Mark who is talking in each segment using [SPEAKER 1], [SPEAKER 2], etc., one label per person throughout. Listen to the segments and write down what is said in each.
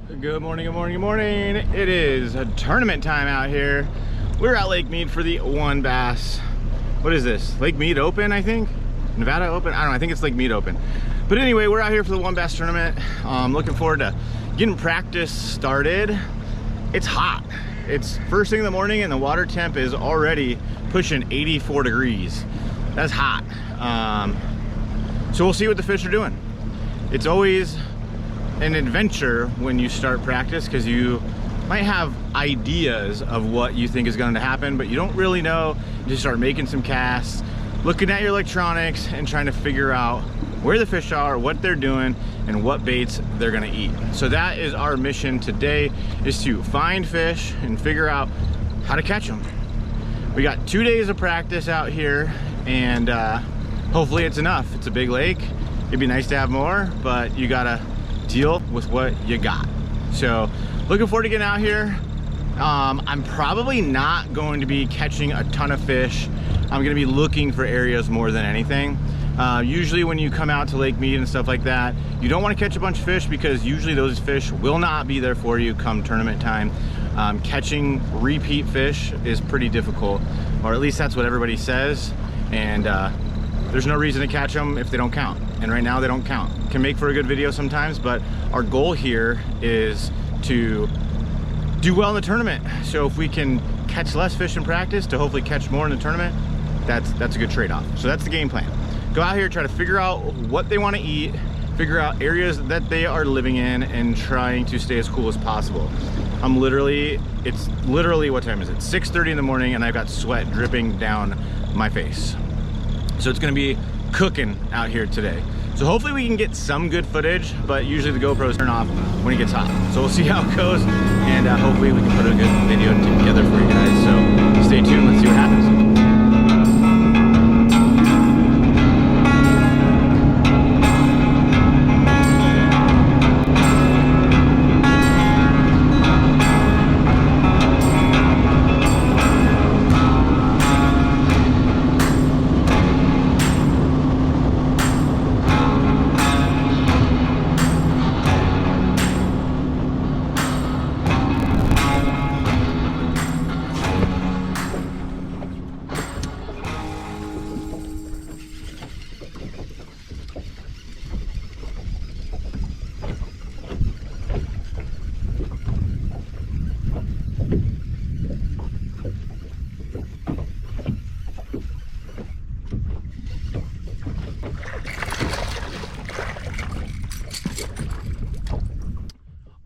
[SPEAKER 1] Good morning, good morning, good morning. It is a tournament time out here. We're at Lake Mead for the one bass. What is this? Lake Mead Open, I think? Nevada Open? I don't know, I think it's Lake Mead Open. But anyway, we're out here for the one bass tournament. Looking forward to getting practice started. It's hot. It's first thing in the morning and the water temp is already pushing 84 degrees. That's hot. So we'll see what the fish are doing. It's always an adventure when you start practice because you might have ideas of what you think is going to happen, but you don't really know. You just start making some casts, looking at your electronics and trying to figure out where the fish are, what they're doing, and what baits they're going to eat. So that is our mission today, is to find fish and figure out how to catch them. We got 2 days of practice out here, and hopefully it's enough. It's a big lake. It'd be nice to have more, but you gotta deal with what you got. So looking forward to getting out here. I'm probably not going to be catching a ton of fish. I'm gonna be looking for areas more than anything. Usually when you come out to Lake Mead and stuff like that, you don't want to catch a bunch of fish because usually those fish will not be there for you come tournament time. Catching repeat fish is pretty difficult, or at least that's what everybody says, and there's no reason to catch them if they don't count. And right now they don't count. Can make for a good video sometimes, but our goal here is to do well in the tournament. So if we can catch less fish in practice to hopefully catch more in the tournament, that's a good trade-off. So that's the game plan. Go out here, try to figure out what they want to eat, figure out areas that they are living in, and trying to stay as cool as possible. It's literally, what time is it? 6:30 in the morning, and I've got sweat dripping down my face. So it's gonna be cooking out here today. So hopefully we can get some good footage, but usually the GoPros turn off when it gets hot. So we'll see how it goes, and hopefully we can put a good video together for you guys. So stay tuned, let's see what happens.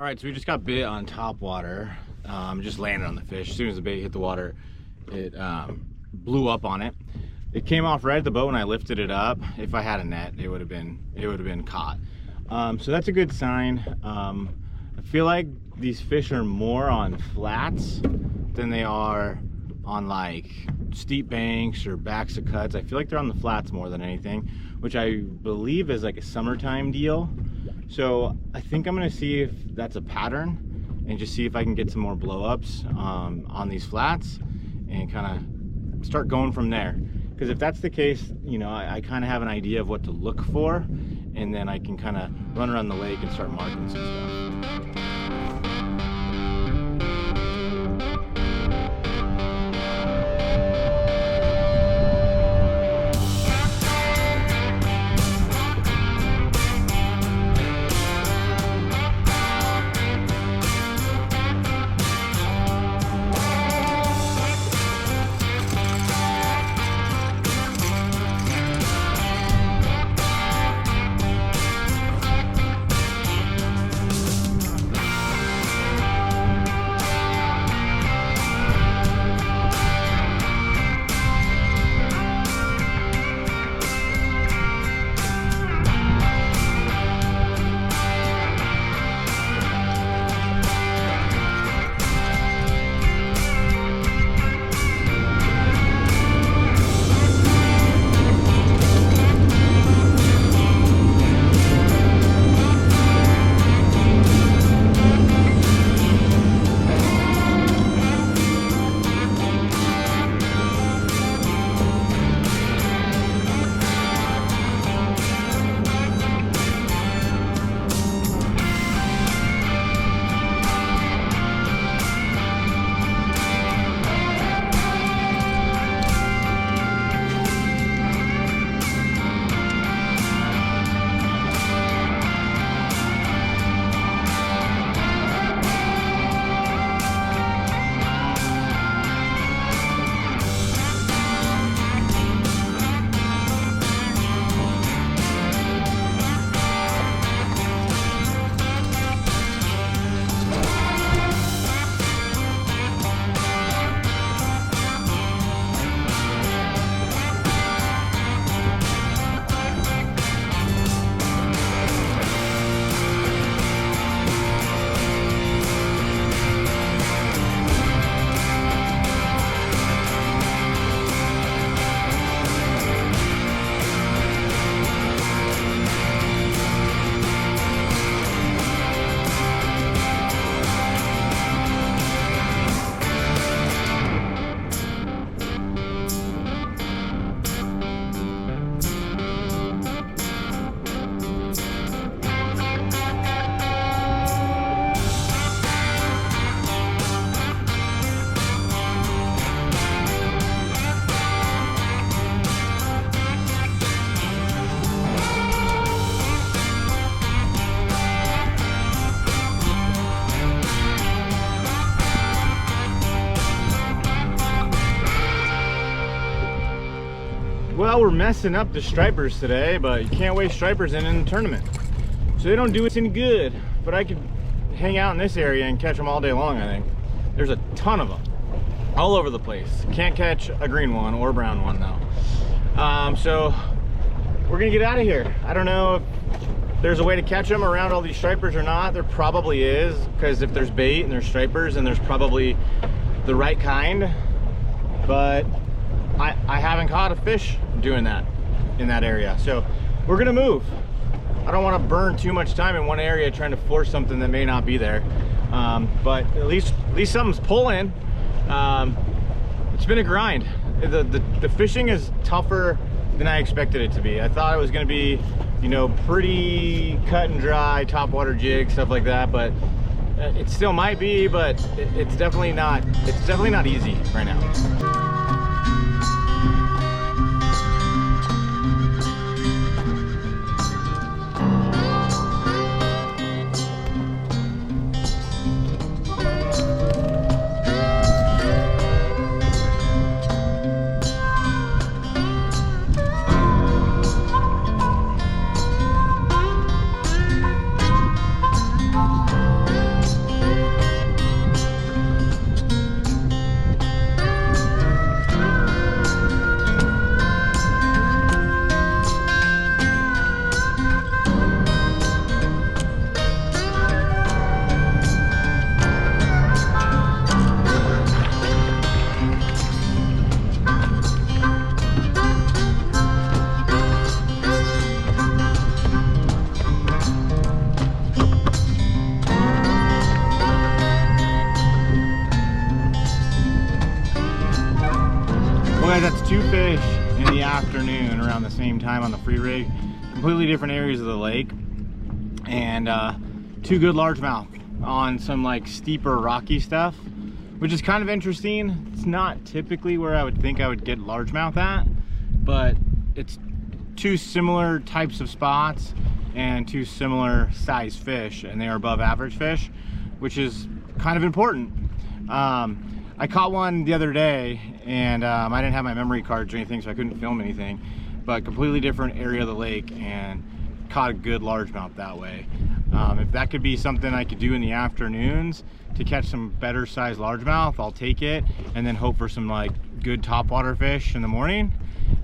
[SPEAKER 1] All right, so we just got bit on top water. Just landed on the fish. As soon as the bait hit the water, it blew up on it. It came off right at the boat when I lifted it up. If I had a net, it would have been caught. So that's a good sign. I feel like these fish are more on flats than they are on like steep banks or backs of cuts. I feel like they're on the flats more than anything, which I believe is like a summertime deal. So I think I'm gonna see if that's a pattern and just see if I can get some more blow-ups on these flats and kind of start going from there. Because if that's the case, you know, I kind of have an idea of what to look for, and then I can kind of run around the lake and start marking some stuff. Well, we're messing up the stripers today, but you can't waste stripers in the tournament. So they don't do us any good, but I could hang out in this area and catch them all day long, I think. There's a ton of them all over the place. Can't catch a green one or a brown one though. So we're gonna get out of here. I don't know if there's a way to catch them around all these stripers or not. There probably is, because if there's bait and there's stripers, and there's probably the right kind, but I haven't caught a fish doing that in that area. So we're gonna move. I don't want to burn too much time in one area trying to force something that may not be there, but at least something's pulling. It's been a grind. The fishing is tougher than I expected it to be. I thought it was going to be, you know, pretty cut and dry, topwater jig, stuff like that, but it still might be, but it's definitely not easy right now. That's two fish in the afternoon around the same time on the free rig, completely different areas of the lake, and two good largemouth on some like steeper rocky stuff, which is kind of interesting. It's not typically where I would think I would get largemouth at, but it's two similar types of spots and two similar size fish, and they are above average fish, which is kind of important. I caught one the other day, and I didn't have my memory cards or anything, so I couldn't film anything, but completely different area of the lake, and caught a good largemouth that way. If that could be something I could do in the afternoons to catch some better sized largemouth, I'll take it, and then hope for some like good topwater fish in the morning,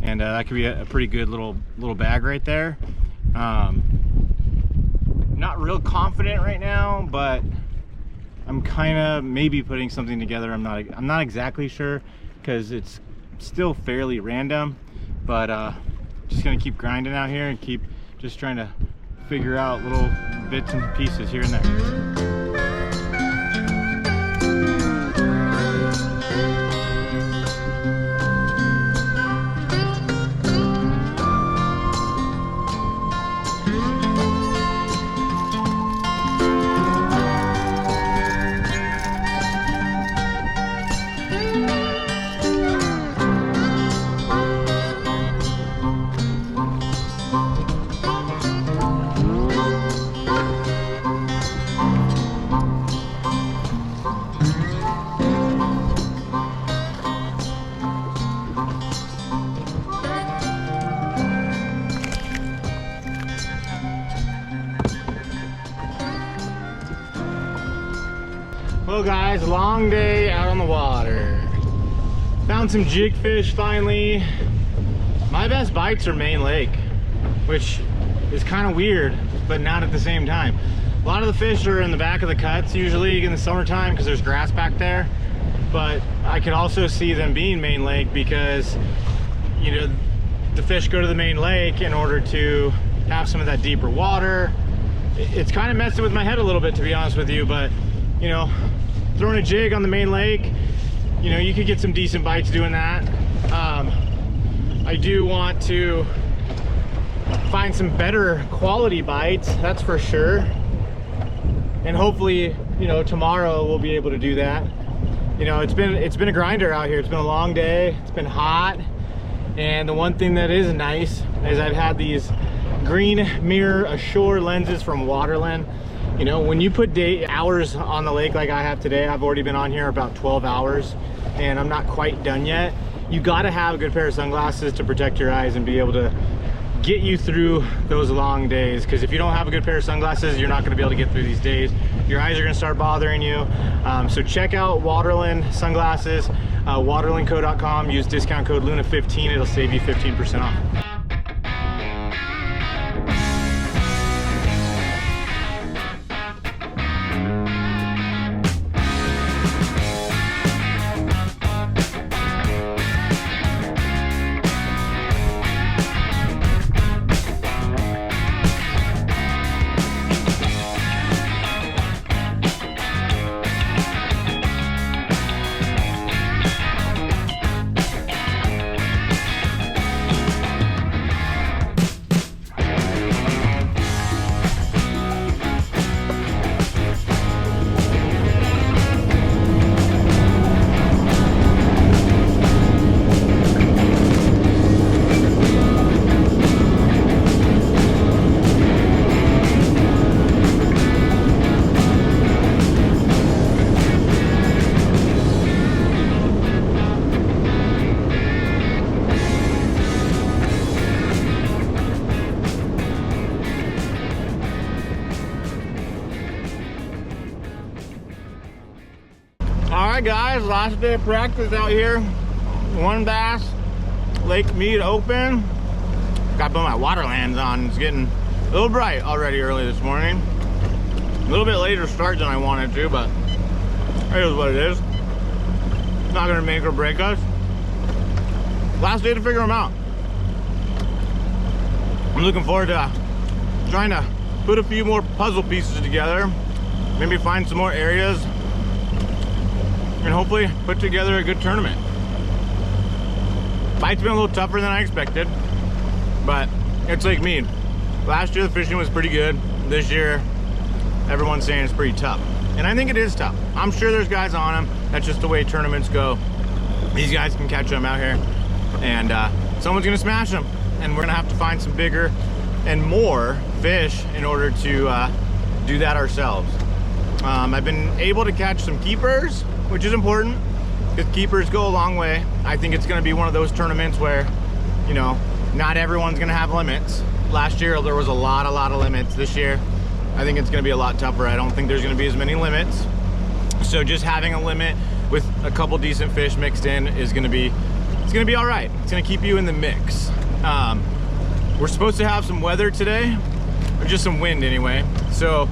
[SPEAKER 1] and that could be a pretty good little bag right there. Not real confident right now, but I'm kind of maybe putting something together. I'm not exactly sure, because it's still fairly random, but just gonna keep grinding out here and keep just trying to figure out little bits and pieces here and there. Well guys, long day out on the water. Found some jig fish finally. My best bites are Main Lake, which is kind of weird, but not at the same time. A lot of the fish are in the back of the cuts usually in the summertime because there's grass back there, but I could also see them being Main Lake because, you know, the fish go to the Main Lake in order to have some of that deeper water. It's kind of messing with my head a little bit, to be honest with you, but you know, throwing a jig on the Main Lake, you know, you could get some decent bites doing that. I do want to find some better quality bites, that's for sure, and hopefully, you know, tomorrow we'll be able to do that. You know, it's been a grinder out here. It's been a long day, it's been hot, and the one thing that is nice is I've had these green mirror ashore lenses from Waterland. You know, when you put hours on the lake like I have today, I've already been on here about 12 hours and I'm not quite done yet. you gotta have a good pair of sunglasses to protect your eyes and be able to get you through those long days, because if you don't have a good pair of sunglasses, you're not going to be able to get through these days. Your eyes are going to start bothering you. So check out Waterland sunglasses, waterlandco.com. Use discount code Luna15. It'll save you 15% off. Alright guys, last day of practice out here. One bass, Lake Mead open. Got to put my Waterlands on. It's getting a little bright already early this morning. A little bit later start than I wanted to, but it is what it is. Not gonna make or break us. Last day to figure them out. I'm looking forward to trying to put a few more puzzle pieces together. Maybe find some more areas and hopefully put together a good tournament. Bite's been a little tougher than I expected, but it's Lake Mead. Last year the fishing was pretty good. This year everyone's saying it's pretty tough, and I think it is tough. I'm sure there's guys on them. That's just the way tournaments go. These guys can catch them out here, and someone's gonna smash them, and we're gonna have to find some bigger and more fish in order to do that ourselves. I've been able to catch some keepers, which is important because keepers go a long way. I think it's going to be one of those tournaments where, you know, not everyone's going to have limits. Last year there was a lot of limits. This year I think it's going to be a lot tougher. I don't think there's going to be as many limits. So just having a limit with a couple decent fish mixed in is going to be, it's going to be all right. It's going to keep you in the mix. We're supposed to have some weather today, or just some wind anyway. So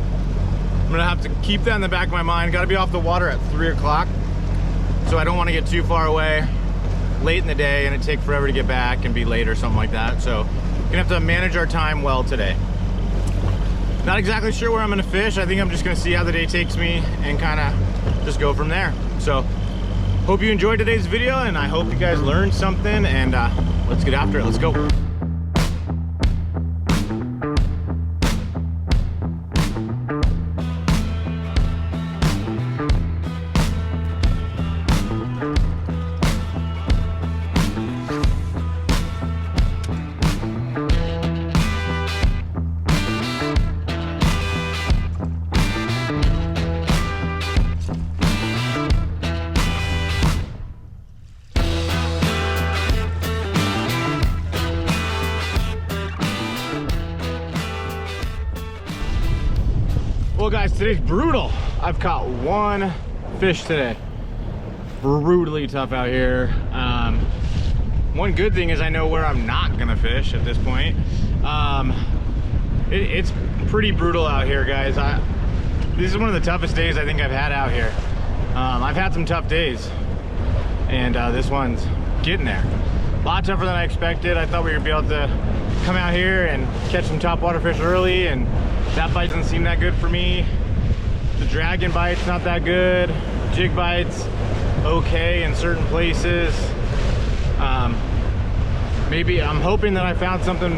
[SPEAKER 1] I'm gonna have to keep that in the back of my mind. Got to be off the water at 3 o'clock, so I don't want to get too far away late in the day and it take forever to get back and be late or something like that. So gonna have to manage our time well today. Not exactly sure where I'm gonna fish. I think I'm just gonna see how the day takes me and kind of just go from there. So hope you enjoyed today's video, and I hope you guys learned something, and let's get after it. Let's go. Well guys, today's brutal. I've caught one fish today. Brutally tough out here. One good thing is I know where I'm not gonna fish at this point. It's pretty brutal out here, guys. This is one of the toughest days I think I've had out here. I've had some tough days, and this one's getting there. A lot tougher than I expected. I thought we would be able to come out here and catch some topwater fish early, and that bite doesn't seem that good for me. The dragon bite's not that good. Jig bite's okay in certain places. Maybe I'm hoping that I found something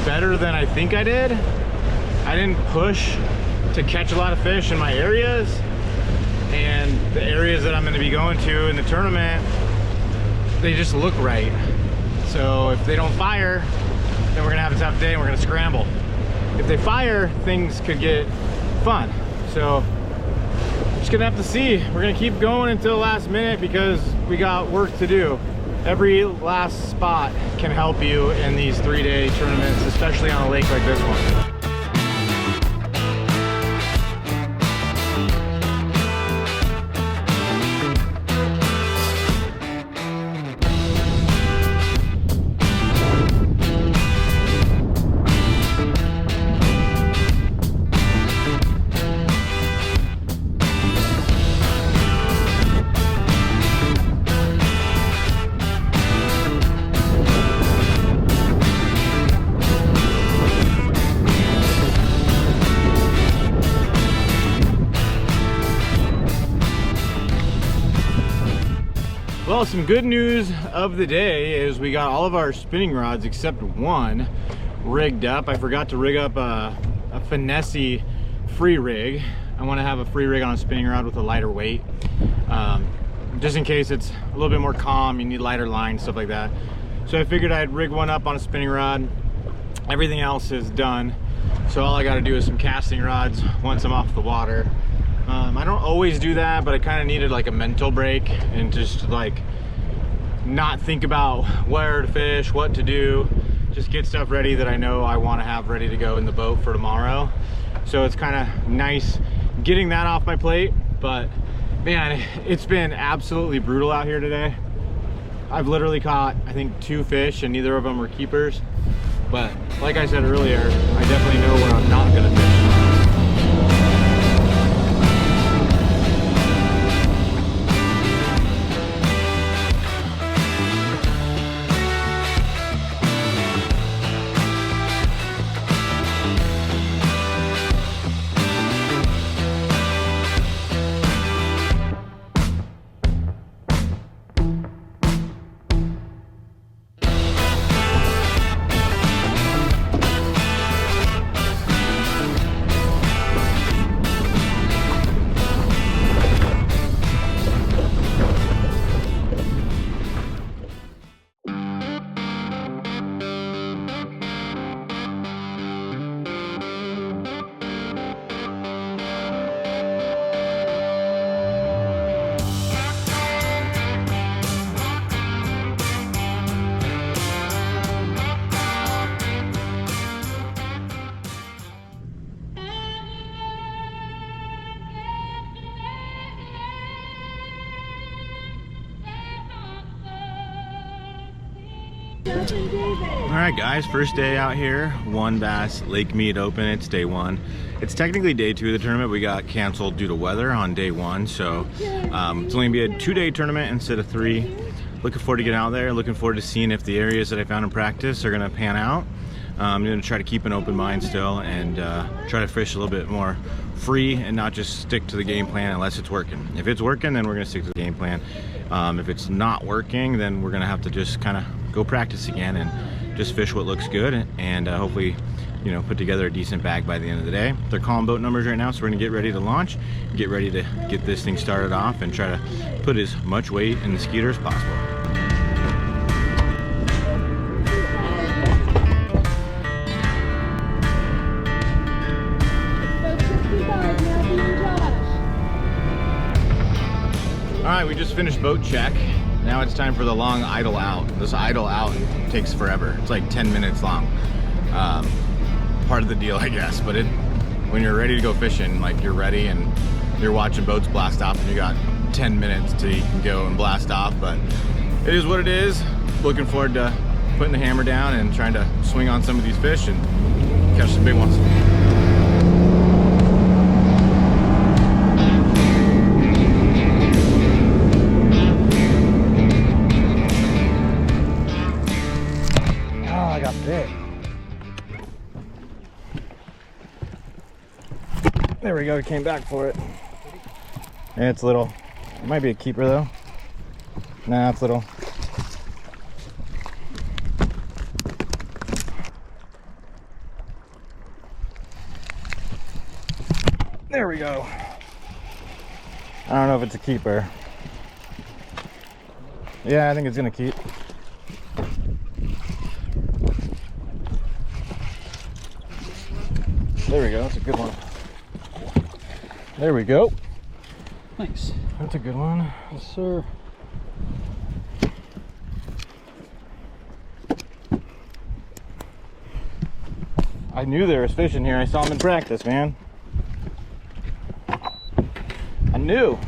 [SPEAKER 1] better than I think I did. I didn't push to catch a lot of fish in my areas, and the areas that I'm going to be going to in the tournament, they just look right. So if they don't fire, then we're gonna have a tough day and we're gonna scramble. If they fire, things could get fun. So just gonna have to see. We're gonna keep going until the last minute because we got work to do. Every last spot can help you in these 3-day tournaments, especially on a lake like this one. Well, some good news of the day is we got all of our spinning rods except one rigged up. I forgot to rig up a finesse free rig. I want to have a free rig on a spinning rod with a lighter weight, just in case it's a little bit more calm, you need lighter lines, stuff like that. So I figured I'd rig one up on a spinning rod. Everything else is done, so all I got to do is some casting rods once I'm off the water. I don't always do that, but I kind of needed like a mental break and just like not think about where to fish, what to do, just get stuff ready that I know I want to have ready to go in the boat for tomorrow. So it's kind of nice getting that off my plate. But man, it's been absolutely brutal out here today. I've literally caught, I think, 2 fish and neither of them were keepers. But like I said earlier, I definitely know where I'm not gonna fish. All right guys, first day out here, One Bass Lake Mead Open. It's day 1. It's technically day 2 of the tournament. We got canceled due to weather on day 1, so it's only gonna be a 2-day tournament instead of 3. Looking forward to getting out there, looking forward to seeing if the areas that I found in practice are gonna pan out. I'm gonna try to keep an open mind still and try to fish a little bit more free and not just stick to the game plan unless it's working. If it's working, then we're gonna stick to the game plan. If it's not working, then we're gonna have to just kind of go practice again and just fish what looks good and hopefully, you know, put together a decent bag by the end of the day. They're calling boat numbers right now, so we're gonna get ready to launch, get ready to get this thing started off and try to put as much weight in the skeeter as possible. All right, we just finished boat check. Now it's time for the long idle out. This idle out takes forever. It's like 10 minutes long. Part of the deal, I guess. But when you're ready to go fishing, like you're ready and you're watching boats blast off and you got 10 minutes till you can go and blast off. But it is what it is. Looking forward to putting the hammer down and trying to swing on some of these fish and catch some big ones. There we go, came back for it. Yeah, it's little. It might be a keeper though. Nah, it's little. There we go. I don't know if it's a keeper. Yeah, I think it's gonna keep. There we go, that's a good one. There we go.
[SPEAKER 2] Thanks.
[SPEAKER 1] That's a good one.
[SPEAKER 2] Yes, sir.
[SPEAKER 1] I knew there was fish in here. I saw them in practice, man. I knew.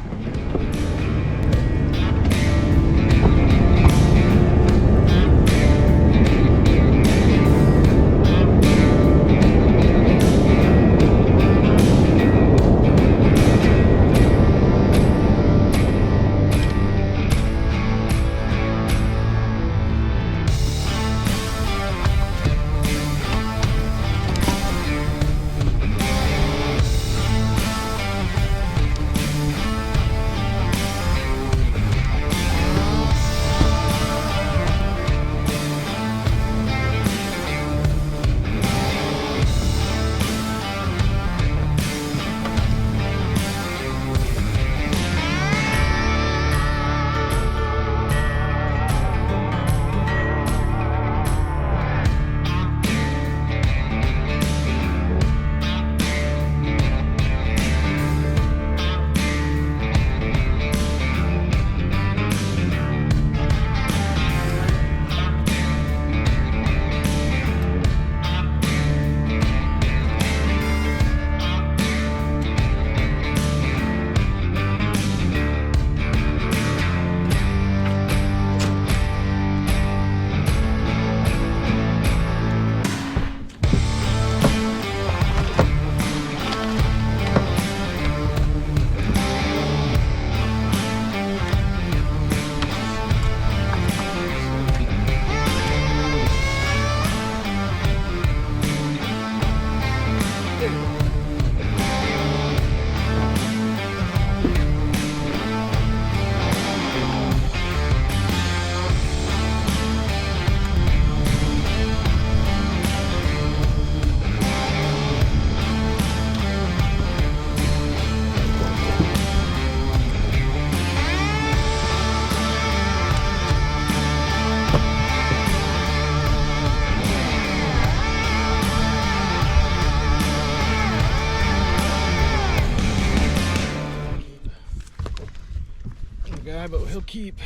[SPEAKER 1] Guy, but he'll keep.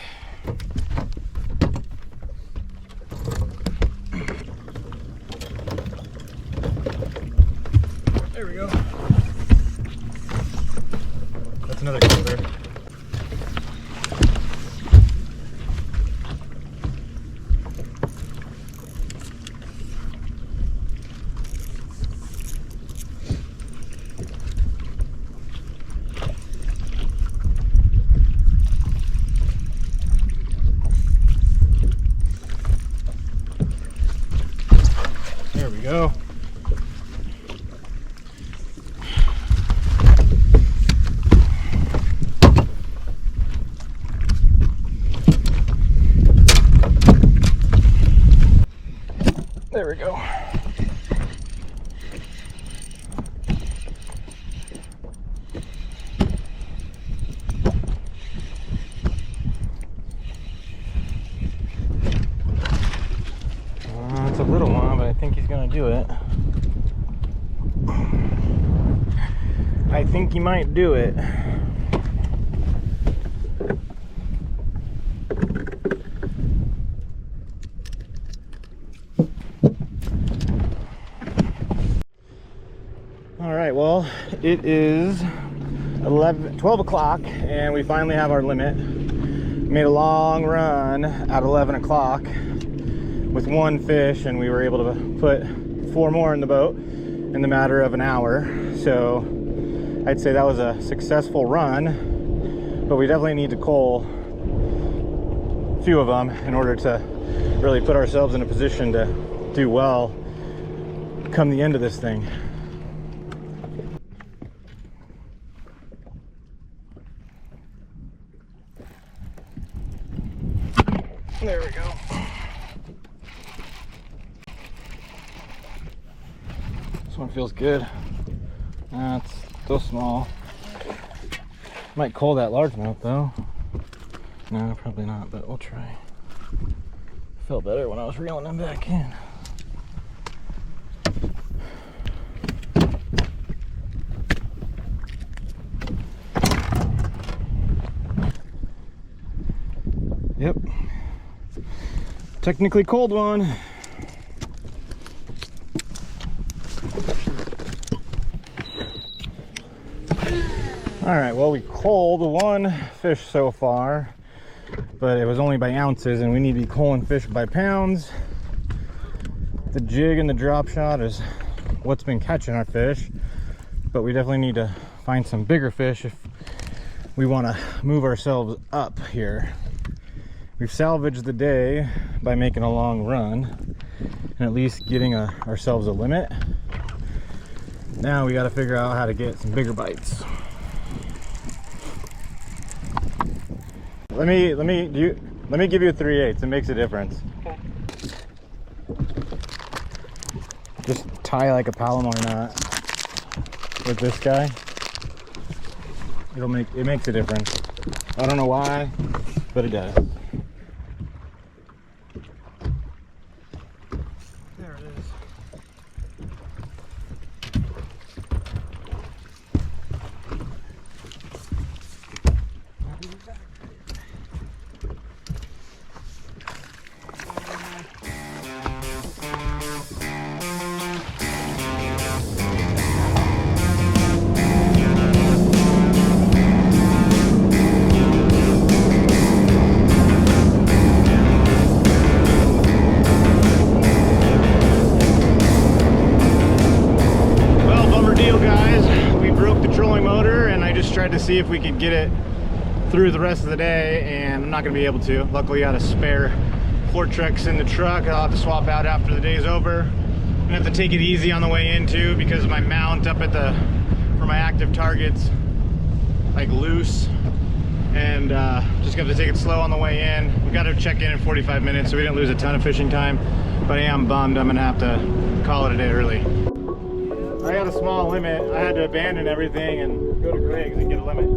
[SPEAKER 1] There we go. That's another keeper. There we go. There we go. It's a little one, but I think he's gonna do it. I think he might do it. All right, well, it is 12 o'clock and we finally have our limit. Made a long run at 11 o'clock with one fish, and we were able to put 4 more in the boat in the matter of an hour. So I'd say that was a successful run, but we definitely need to cull a few of them in order to really put ourselves in a position to do well come the end of this thing. There we go. This one feels good. It's still small. Might cull that largemouth though. No, probably not, but we'll try. Felt better when I was reeling them back in. Yep. Technically cold one. All right, well, we culled one fish so far, but it was only by ounces, and we need to be culling fish by pounds. The jig and the drop shot is what's been catching our fish, but we definitely need to find some bigger fish if we want to move ourselves up here. We've salvaged the day by making a long run and at least getting ourselves a limit. Now we got to figure out how to get some bigger bites. Let me give you a 3/8. It makes a difference.
[SPEAKER 2] Okay.
[SPEAKER 1] Just tie like a Palomar knot with this guy. It makes a difference. I don't know why, but it does. There it is. Tried to see if we could get it through the rest of the day, and I'm not going to be able to. Luckily, I got a spare Fortrex in the truck. I'll have to swap out after the day's over. I'm gonna have to take it easy on the way in too, because my mount up at for my active targets like loose, and just gonna have to take it slow on the way in. We got to check in 45 minutes, so we didn't lose a ton of fishing time, but I am bummed. I'm gonna have to call it a day early. I had a small limit. I had to abandon everything and go to Greg's and get a limit.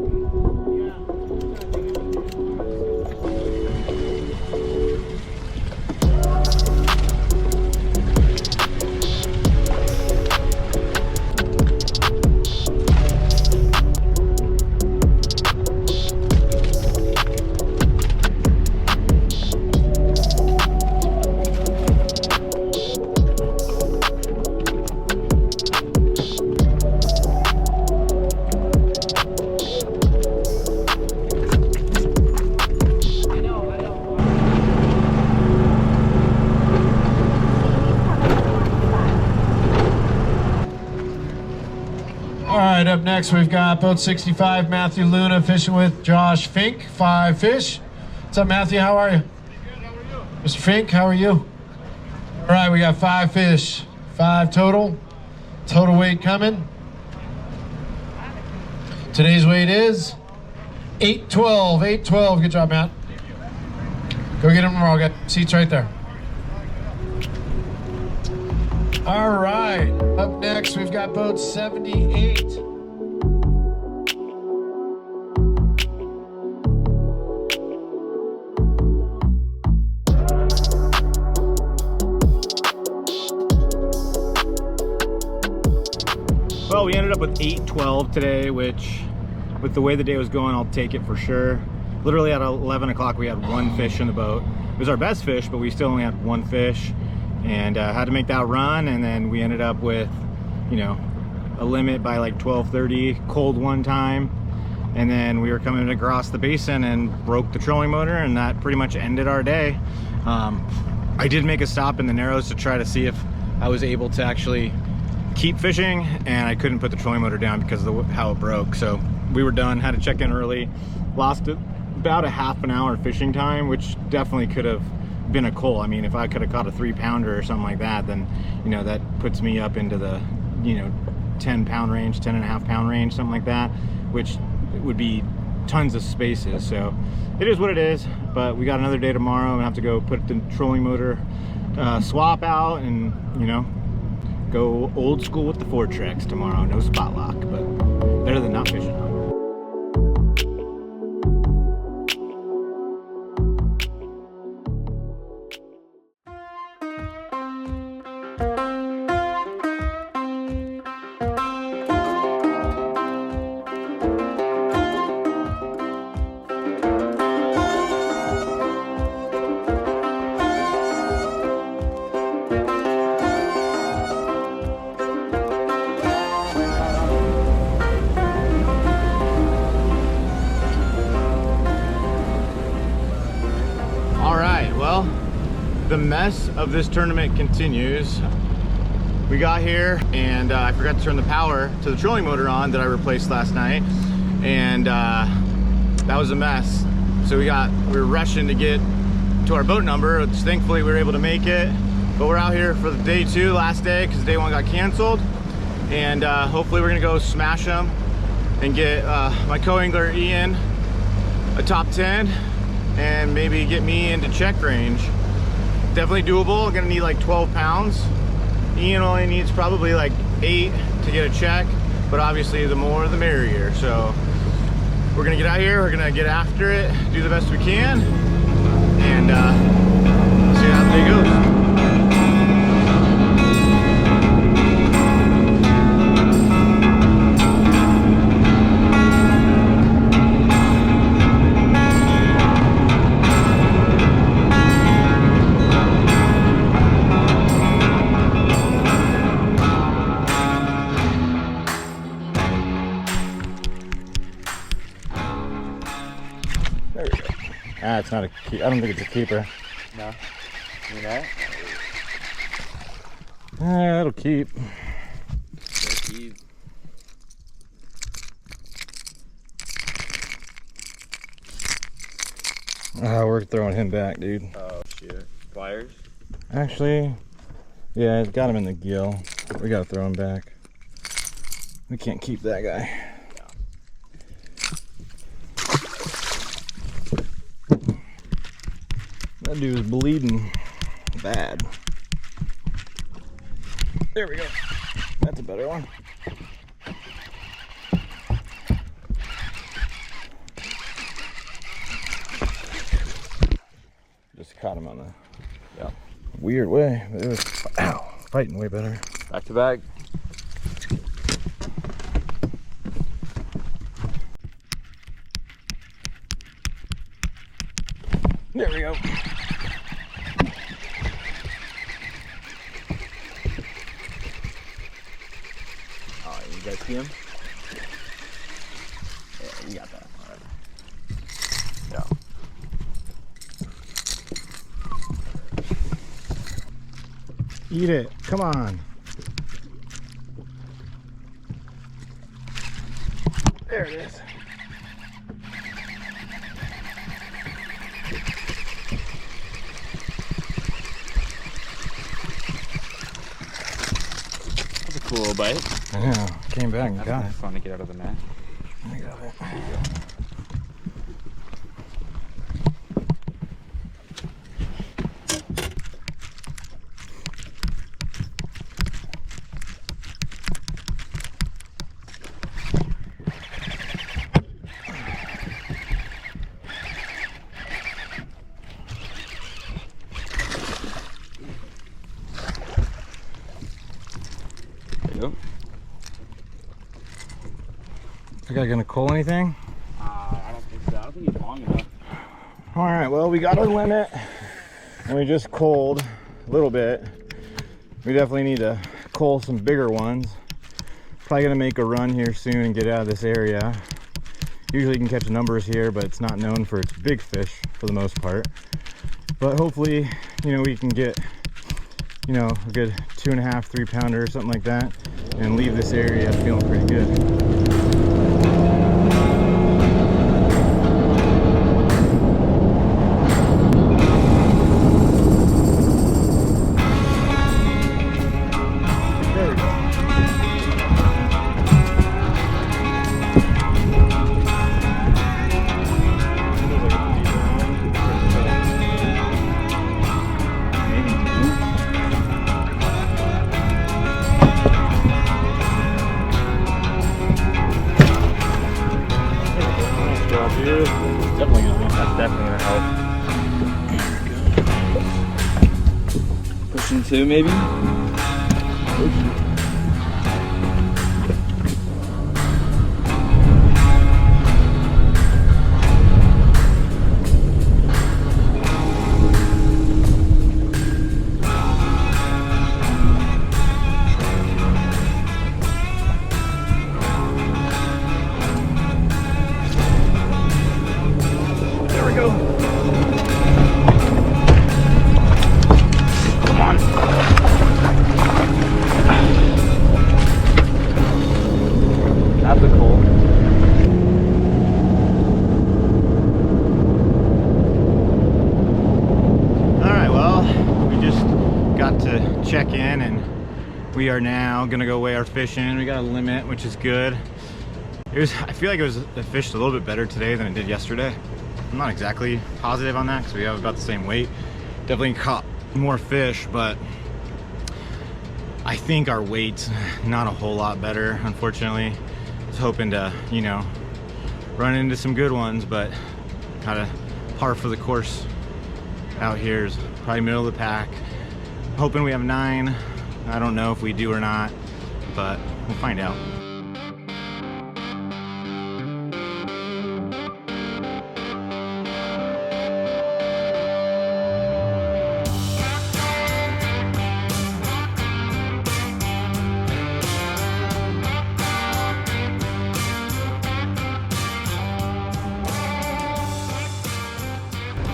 [SPEAKER 3] Up next, we've got boat 65, Matthew Luna, fishing with Josh Fink, 5 fish. What's up, Matthew? How are you?
[SPEAKER 2] Good. How are you?
[SPEAKER 3] Mr. Fink, how are you? All right, we got 5 fish, 5 total. Total weight coming. Today's weight is 812. 812. Good job, Matt. Go get them tomorrow. Got seats right there. All right. Up next, we've got boat 78.
[SPEAKER 1] Well, we ended up with 812 today, which with the way the day was going, I'll take it for sure. Literally at 11 o'clock, we had 1 fish in the boat. It was our best fish, but we still only had 1 fish, and had to make that run. And then we ended up with, you know, a limit by like 12:30, cold one time. And then we were coming across the basin and broke the trolling motor, and that pretty much ended our day. I did make a stop in the Narrows to try to see if I was able to actually keep fishing, and I couldn't put the trolling motor down because of how it broke. So we were done, had to check in early, lost about a half an hour fishing time, which definitely could have been a cull. I mean, if I could have caught a 3-pounder or something like that, then, you know, that puts me up into the, you know, 10-pound range, 10.5-pound range, something like that, which would be tons of spaces. So it is what it is, but we got another day tomorrow. I'm gonna have to go put the trolling motor swap out, and, you know, go old school with the Fortrex tomorrow. No spot lock, but better than not fishing. the mess of this tournament continues. We got here and I forgot to turn the power to the trolling motor on that I replaced last night, and that was a mess. So we were rushing to get to our boat number, which thankfully we were able to make it. But we're out here for the day 2, last day, because day 1 got canceled, and hopefully we're gonna go smash them and get my co-angler Ian a top 10 and maybe get me into check range. Definitely doable. I'm gonna need like 12 pounds. Ian only needs probably like 8 to get a check, but obviously the more the merrier. So we're gonna get out here, we're gonna get after it, do the best we can, and see how the day goes. There we go. Ah, it's not a keep. I don't think it's a keeper.
[SPEAKER 2] No. You know?
[SPEAKER 1] It'll keep. We're throwing him back, dude.
[SPEAKER 2] Oh shit. Pliers?
[SPEAKER 1] Actually, yeah, it's got him in the gill. We gotta throw him back. We can't keep that guy. That dude is bleeding bad. There we go. That's a better one. Just caught him on the weird way, but it was fighting way better.
[SPEAKER 2] Back to back.
[SPEAKER 1] There we go.
[SPEAKER 2] Oh, you guys see him? Yeah, you got that. All right. Yeah.
[SPEAKER 1] Eat it. Come on. There it is.
[SPEAKER 2] That's a cool little bite.
[SPEAKER 1] I know. Came back and got it.
[SPEAKER 2] Fun to get out of the net.
[SPEAKER 1] I got it.
[SPEAKER 2] There you go. Yep.
[SPEAKER 1] Is that guy gonna cull anything?
[SPEAKER 2] I don't think so. I don't think he's long enough.
[SPEAKER 1] All right, well, we got our limit and we just culled a little bit. We definitely need to cull some bigger ones. Probably gonna make a run here soon and get out of this area. Usually you can catch numbers here, but it's not known for its big fish for the most part. But hopefully, you know, we can get, you know, a good 2.5, 3 pounder or something like that and leave this area feeling pretty good.
[SPEAKER 2] Definitely gonna help. Pushing 2 maybe?
[SPEAKER 1] check in, and we are now gonna go weigh our fish in. We got a limit, which is good. I feel like I fished a little bit better today than I did yesterday. I'm not exactly positive on that because we have about the same weight. Definitely caught more fish, but I think our weight's not a whole lot better, unfortunately. I was hoping to, you know, run into some good ones, but kind of par for the course out here is probably middle of the pack. Hoping we have 9. I don't know if we do or not, but we'll find out.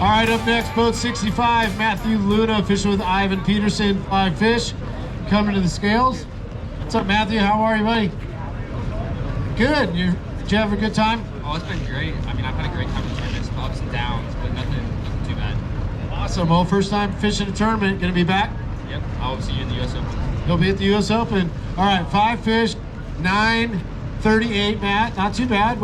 [SPEAKER 3] All right, up next, boat 65, Matthew Luna, fishing with Ivan Peterson, fly fish, coming to the scales. What's up, Matthew? How are you, buddy? Good. Did you have a good time?
[SPEAKER 4] Oh, it's been great. I mean, I've had a great time in tournaments, ups and downs, but nothing too bad.
[SPEAKER 3] Awesome. Well, first time fishing a tournament. Gonna be back?
[SPEAKER 4] Yep, I'll see you in the US Open.
[SPEAKER 3] You'll be at the US Open. All right, 5 fish, 9:38, Matt. Not too bad.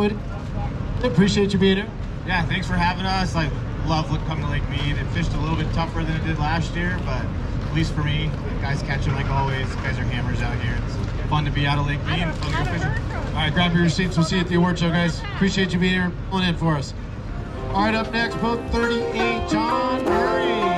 [SPEAKER 3] Appreciate you being here.
[SPEAKER 1] Yeah, thanks for having us. I love coming to Lake Mead. It fished a little bit tougher than it did last year, but at least for me, the guys catch them like always. The guys are hammers out here. It's fun to be out of Lake Mead and fun to go fishing.
[SPEAKER 3] All right, grab your receipts. We'll see you at the award show, guys. Appreciate you being here, pulling in for us. All right, up next, boat 38, John Murray.